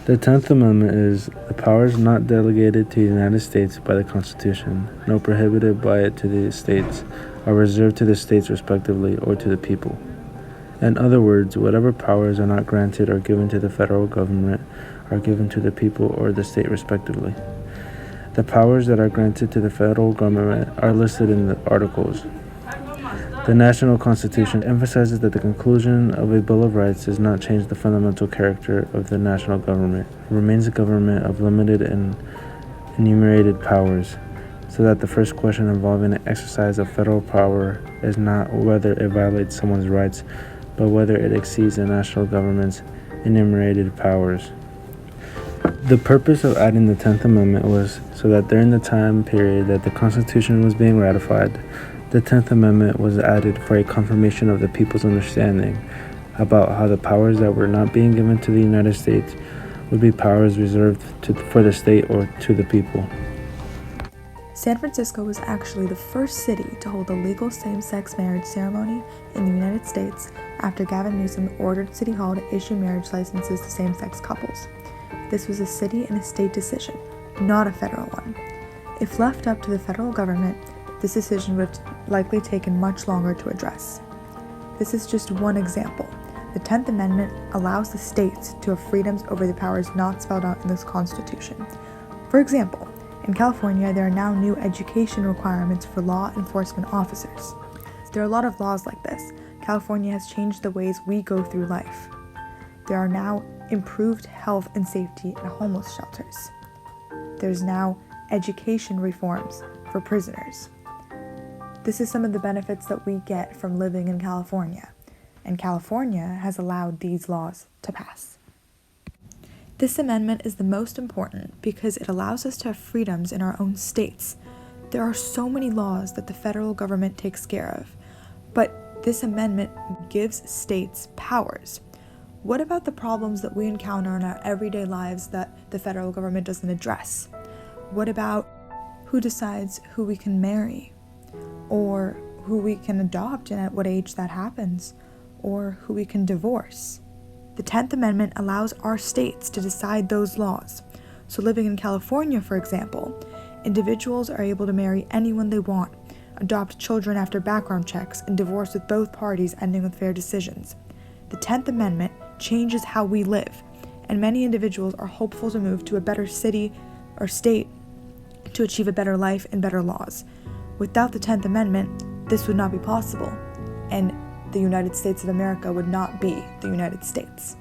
The 10th Amendment is the powers not delegated to the United States by the Constitution, nor prohibited by it to the states, are reserved to the states respectively or to the people. In other words, whatever powers are not granted or given to the federal government are given to the people or the state respectively. The powers that are granted to the federal government are listed in the articles. The National Constitution emphasizes that the conclusion of a Bill of Rights does not change the fundamental character of the national government. It remains a government of limited and enumerated powers, so that the first question involving the exercise of federal power is not whether it violates someone's rights, but whether it exceeds the national government's enumerated powers. The purpose of adding the 10th Amendment was so that during the time period that the Constitution was being ratified, the 10th Amendment was added for a confirmation of the people's understanding about how the powers that were not being given to the United States would be powers reserved for the state or to the people. San Francisco was actually the first city to hold a legal same-sex marriage ceremony in the United States after Gavin Newsom ordered City Hall to issue marriage licenses to same-sex couples. This was a city and a state decision, not a federal one. If left up to the federal government, this decision would have likely taken much longer to address. This is just one example. The 10th Amendment allows the states to have freedoms over the powers not spelled out in this Constitution. For example, in California, there are now new education requirements for law enforcement officers. There are a lot of laws like this. California has changed the ways we go through life. There are now improved health and safety in homeless shelters. There's now education reforms for prisoners. This is some of the benefits that we get from living in California, and California has allowed these laws to pass. This amendment is the most important because it allows us to have freedoms in our own states. There are so many laws that the federal government takes care of, but this amendment gives states powers. What about the problems that we encounter in our everyday lives that the federal government doesn't address? What about who decides who we can marry? Or who we can adopt and at what age that happens? Or who we can divorce? The 10th Amendment allows our states to decide those laws. So living in California, for example, individuals are able to marry anyone they want, adopt children after background checks, and divorce with both parties ending with fair decisions. The 10th Amendment changes how we live, and many individuals are hopeful to move to a better city or state to achieve a better life and better laws. Without the 10th Amendment, this would not be possible, and the United States of America would not be the United States.